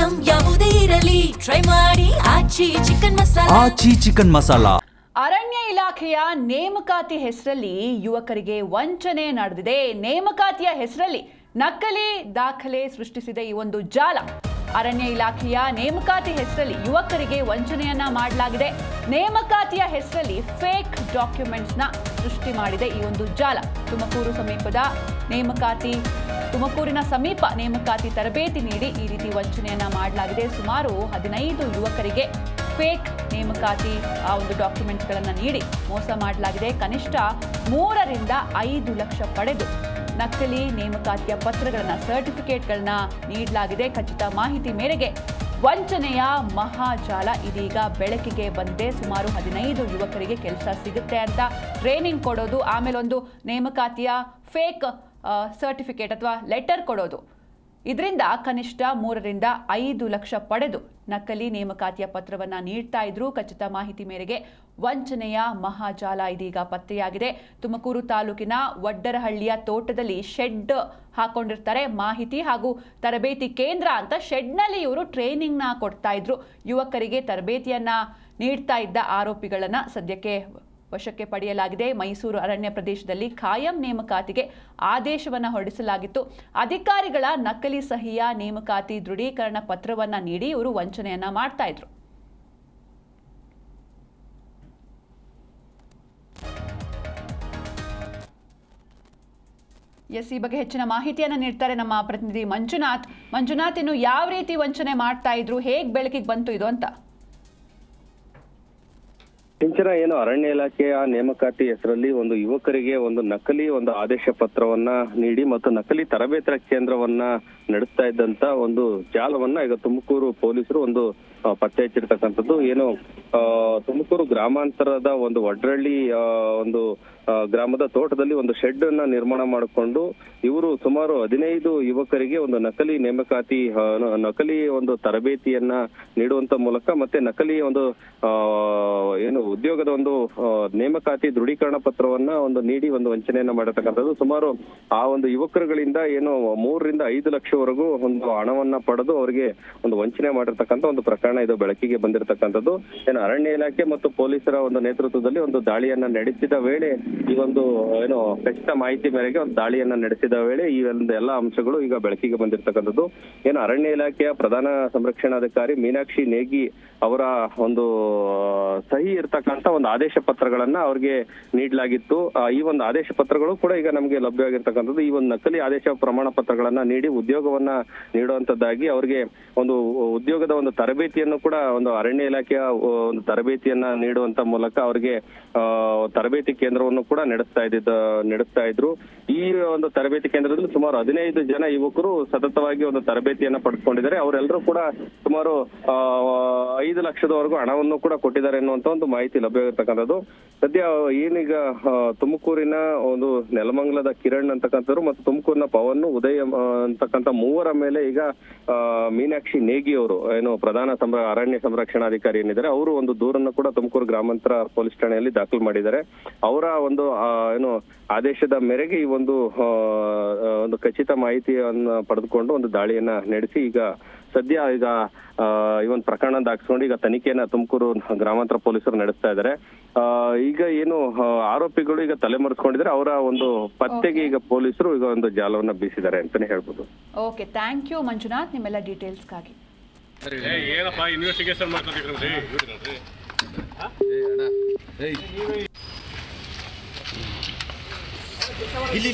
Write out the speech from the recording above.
Item ಯಾವುದೇ ಇರಲಿ try ಮಾಡಿ ಆಚಿ ಚಿಕನ್ ಮಸಾಲಾ. ಅರಣ್ಯ ಇಲಾಖೆಯ ನೇಮಕಾತಿ ಹೆಸರಲ್ಲಿ ಯುವಕರಿಗೆ ವಂಚನೆ ನಡೆದಿದೆ. ನೇಮಕಾತಿಯ ಹೆಸರಲ್ಲಿ ನಕಲಿ ದಾಖಲೆ ಸೃಷ್ಟಿಸಿದೆ ಈ ಒಂದು ಜಾಲ. ಅರಣ್ಯ ಇಲಾಖೆಯ ನೇಮಕಾತಿ ಹೆಸರಲ್ಲಿ ಯುವಕರಿಗೆ ವಂಚನೆಯನ್ನ ಮಾಡಲಾಗಿದೆ. ನೇಮಕಾತಿಯ ಹೆಸರಲ್ಲಿ ಫೇಕ್ ಡಾಕ್ಯುಮೆಂಟ್ಸ್ನ ಸೃಷ್ಟಿ ಮಾಡಿದೆ ಈ ಒಂದು ಜಾಲ. ತುಮಕೂರಿನ ಸಮೀಪ ನೇಮಕಾತಿ ತರಬೇತಿ ನೀಡಿ ಈ ರೀತಿ ವಂಚನೆಯನ್ನ ಮಾಡಲಾಗಿದೆ. ಸುಮಾರು 15 ಯುವಕರಿಗೆ ಫೇಕ್ ನೇಮಕಾತಿ ಒಂದು ಡಾಕ್ಯುಮೆಂಟ್ಸ್ಗಳನ್ನು ನೀಡಿ ಮೋಸ ಮಾಡಲಾಗಿದೆ. ಕನಿಷ್ಠ 3 ರಿಂದ 5 ಲಕ್ಷ ಪಡೆದು ನಕಲಿ ನೇಮಕಾತಿಯ ಪತ್ರಗಳನ್ನ ಸರ್ಟಿಫಿಕೇಟ್ಗಳನ್ನ ನೀಡಲಾಗಿದೆ. ಖಚಿತ ಮಾಹಿತಿ ಮೇರೆಗೆ ವಂಚನೆಯ ಮಹಾಜಾಲ ಇದೀಗ ಬೆಳಕಿಗೆ ಬಂದಿದೆ. ಸುಮಾರು 15 ಯುವಕರಿಗೆ ಕೆಲಸ ಸಿಗುತ್ತೆ ಅಂತ ಟ್ರೈನಿಂಗ್ ಕೊಡೋದು, ಆಮೇಲೆ ಒಂದು ನೇಮಕಾತಿಯ ಫೇಕ್ ಸರ್ಟಿಫಿಕೇಟ್ ಅಥವಾ ಲೆಟರ್ ಕೊಡೋದು. ಇದರಿಂದ ಕನಿಷ್ಠ 3 ರಿಂದ 5 ಲಕ್ಷ ಪಡೆದು ನಕಲಿ ನೇಮಕಾತಿಯ ಪತ್ರವನ್ನು ನೀಡ್ತಾ ಇದ್ರು. ಖಚಿತ ಮಾಹಿತಿ ಮೇರೆಗೆ ವಂಚನೆಯ ಮಹಾಜಾಲ ಇದೀಗ ಪತ್ತೆಯಾಗಿದೆ. ತುಮಕೂರು ತಾಲೂಕಿನ ವಡ್ಡರಹಳ್ಳಿಯ ತೋಟದಲ್ಲಿ ಶೆಡ್ ಹಾಕೊಂಡಿರ್ತಾರೆ. ಮಾಹಿತಿ ಹಾಗೂ ತರಬೇತಿ ಕೇಂದ್ರ ಅಂತ ಶೆಡ್ನಲ್ಲಿ ಇವರು ಟ್ರೈನಿಂಗ್ನ ಕೊಡ್ತಾ ಇದ್ರು. ಯುವಕರಿಗೆ ತರಬೇತಿಯನ್ನ ನೀಡ್ತಾ ಇದ್ದ ಆರೋಪಿಗಳನ್ನ ಸದ್ಯಕ್ಕೆ ವಶಕ್ಕೆ ಪಡೆಯಲಾಗಿದೆ. ಮೈಸೂರು ಅರಣ್ಯ ಪ್ರದೇಶದಲ್ಲಿ ಖಾಯಂ ನೇಮಕಾತಿಗೆ ಆದೇಶವನ್ನು ಹೊರಡಿಸಲಾಗಿತ್ತು. ಅಧಿಕಾರಿಗಳ ನಕಲಿ ಸಹಿಯ ನೇಮಕಾತಿ ದೃಢೀಕರಣ ಪತ್ರವನ್ನ ನೀಡಿ ಇವರು ವಂಚನೆಯನ್ನ ಮಾಡ್ತಾ ಇದ್ರು. ಈ ಬಗ್ಗೆ ಹೆಚ್ಚಿನ ಮಾಹಿತಿಯನ್ನ ನೀಡ್ತಾರೆ ನಮ್ಮ ಪ್ರತಿನಿಧಿ ಮಂಜುನಾಥ್, ಇನ್ನು ಯಾವ ರೀತಿ ವಂಚನೆ ಮಾಡ್ತಾ ಇದ್ರು, ಹೇಗ್ ಬೆಳಕಿಗೆ ಬಂತು ಇದು ಅಂತ? ಸಿಂಚನ ಏನು ಅರಣ್ಯ ಇಲಾಖೆಯ ನೇಮಕಾತಿ ಹೆಸರಲ್ಲಿ ಒಂದು ಯುವಕರಿಗೆ ಒಂದು ನಕಲಿ ಒಂದು ಆದೇಶ ಪತ್ರವನ್ನ ನೀಡಿ ಮತ್ತು ನಕಲಿ ತರಬೇತಿ ಕೇಂದ್ರವನ್ನ ನಡೆಸ್ತಾ ಇದ್ದಂತ ಒಂದು ಜಾಲವನ್ನ ಈಗ ತುಮಕೂರು ಪೊಲೀಸರು ಒಂದು ಪತ್ತೆ ಹಚ್ಚಿರ್ತಕ್ಕಂಥದ್ದು. ಏನು ತುಮಕೂರು ಗ್ರಾಮಾಂತರದ ಒಂದು ವಡ್ರಳ್ಳಿ ಒಂದು ಗ್ರಾಮದ ತೋಟದಲ್ಲಿ ಒಂದು ಶೆಡ್ ಅನ್ನ ನಿರ್ಮಾಣ ಮಾಡಿಕೊಂಡು ಇವರು ಸುಮಾರು 15 ಯುವಕರಿಗೆ ಒಂದು ನಕಲಿ ಒಂದು ತರಬೇತಿಯನ್ನ ನೀಡುವಂತ ಮೂಲಕ ಮತ್ತೆ ನಕಲಿ ಒಂದು ಏನು ಉದ್ಯೋಗದ ಒಂದು ನೇಮಕಾತಿ ದೃಢೀಕರಣ ಪತ್ರವನ್ನ ಒಂದು ನೀಡಿ ಒಂದು ವಂಚನೆಯನ್ನ ಮಾಡಿರ್ತಕ್ಕಂಥದ್ದು. ಸುಮಾರು ಆ ಒಂದು ಯುವಕರುಗಳಿಂದ ಏನು 3 ರಿಂದ 5 ಲಕ್ಷವರೆಗೂ ಒಂದು ಹಣವನ್ನ ಪಡೆದು ಅವರಿಗೆ ಒಂದು ವಂಚನೆ ಮಾಡಿರ್ತಕ್ಕಂಥ ಒಂದು ಪ್ರಕರಣ ಇದು ಬೆಳಕಿಗೆ ಬಂದಿರತಕ್ಕಂಥದ್ದು. ಏನು ಅರಣ್ಯ ಇಲಾಖೆ ಮತ್ತು ಪೊಲೀಸರ ಒಂದು ನೇತೃತ್ವದಲ್ಲಿ ಒಂದು ದಾಳಿಯನ್ನ ನಡೆಸಿದ ವೇಳೆ ಈ ಒಂದು ಏನು ಖಚಿತ ಮಾಹಿತಿ ಮೇರೆಗೆ ಒಂದು ದಾಳಿಯನ್ನ ನಡೆಸಿದ ವೇಳೆ ಈ ಒಂದು ಎಲ್ಲ ಅಂಶಗಳು ಈಗ ಬೆಳಕಿಗೆ ಬಂದಿರತಕ್ಕಂಥದ್ದು. ಏನು ಅರಣ್ಯ ಇಲಾಖೆಯ ಪ್ರಧಾನ ಸಂರಕ್ಷಣಾಧಿಕಾರಿ ಮೀನಾಕ್ಷಿ ನೇಗಿ ಅವರ ಒಂದು ಸಹಿ ಇರ್ತಕ್ಕಂಥ ಒಂದು ಆದೇಶ ಪತ್ರಗಳನ್ನ ಅವ್ರಿಗೆ ನೀಡಲಾಗಿತ್ತು. ಈ ಒಂದು ಆದೇಶ ಪತ್ರಗಳು ಕೂಡ ಈಗ ನಮಗೆ ಲಭ್ಯವಾಗಿರ್ತಕ್ಕಂಥದ್ದು. ಈ ಒಂದು ನಕಲಿ ಆದೇಶ ಪ್ರಮಾಣ ಪತ್ರಗಳನ್ನ ನೀಡಿ ಉದ್ಯೋಗವನ್ನ ನೀಡುವಂತದ್ದಾಗಿ ಅವರಿಗೆ ಒಂದು ಉದ್ಯೋಗದ ಒಂದು ತರಬೇತಿಯನ್ನು ಕೂಡ ಒಂದು ಅರಣ್ಯ ಇಲಾಖೆಯ ಒಂದು ತರಬೇತಿಯನ್ನ ನೀಡುವಂತ ಮೂಲಕ ಅವರಿಗೆ ತರಬೇತಿ ಕೇಂದ್ರವನ್ನು ಕೂಡ ನಡೆಸ್ತಾ ಇದ್ರು. ಈ ಒಂದು ತರಬೇತಿ ಕೇಂದ್ರದಲ್ಲಿ ಸುಮಾರು 15 ಜನ ಯುವಕರು ಸತತವಾಗಿ ಒಂದು ತರಬೇತಿಯನ್ನ ಪಡೆದುಕೊಂಡಿದ್ದಾರೆ. ಅವರೆಲ್ಲರೂ ಕೂಡ ಸುಮಾರು 5 ಲಕ್ಷದವರೆಗೂ ಹಣವನ್ನು ಕೂಡ ಕೊಟ್ಟಿದ್ದಾರೆ ಎನ್ನುವಂತ ಒಂದು ಮಾಹಿತಿ ಲಭ್ಯವಾಗಿರ್ತಕ್ಕಂಥದ್ದು. ಸದ್ಯ ಏನೀಗ ತುಮಕೂರಿನ ಒಂದು ನೆಲಮಂಗಲದ ಕಿರಣ್ ಅಂತಕ್ಕಂಥವ್ರು ಮತ್ತು ತುಮಕೂರಿನ ಪವನ್ ಉದಯ್ ಅಂತಕ್ಕಂಥ 3ರ ಮೇಲೆ ಈಗ ಮೀನಾಕ್ಷಿ ನೇಗಿ ಅವರು ಏನು ಪ್ರಧಾನ ಅರಣ್ಯ ಸಂರಕ್ಷಣಾಧಿಕಾರಿ ಏನಿದ್ದಾರೆ ಅವರು ಒಂದು ದೂರನ್ನು ಕೂಡ ತುಮಕೂರು ಗ್ರಾಮಾಂತರ ಪೊಲೀಸ್ ಠಾಣೆಯಲ್ಲಿ ದಾಖಲು ಮಾಡಿದ್ದಾರೆ. ಅವರ ಒಂದು ಏನು ಆದೇಶದ ಮೇರೆಗೆ ಈ ಒಂದು ಖಚಿತ ಮಾಹಿತಿಯನ್ನ ಪಡೆದುಕೊಂಡು ಒಂದು ದಾಳಿಯನ್ನ ನಡೆಸಿ ಈಗ ಈ ಒಂದು ಪ್ರಕರಣ ದಾಖಲಿಸಿಕೊಂಡು ಈಗ ತನಿಖೆಯನ್ನ ತುಮಕೂರು ಗ್ರಾಮಾಂತರ ಪೊಲೀಸರು ನಡೆಸ್ತಾ ಇದ್ದಾರೆ. ಈಗ ಏನು ಆರೋಪಿಗಳು ಈಗ ತಲೆಮರೆಸ್ಕೊಂಡಿದ್ದಾರೆ, ಅವರ ಒಂದು ಪತ್ತೆಗೆ ಈಗ ಪೊಲೀಸರು ಈಗ ಒಂದು ಜಾಲವನ್ನ ಬೀಸಿದ್ದಾರೆ ಅಂತಾನೆ ಹೇಳ್ಬೋದು. ಓಕೆ, ಥ್ಯಾಂಕ್ ಯು ಮಂಜುನಾಥ್ ನಿಮ್ಮೆಲ್ಲ ಡೀಟೇಲ್ಸ್ಗಾಗಿ. ಏನಪ್ಪ ಇನ್ವೆಸ್ಟಿಗೇಷನ್ ಮಾಡ್ತಿದ್ದೀರಿ? ಇಲ್ಲಿ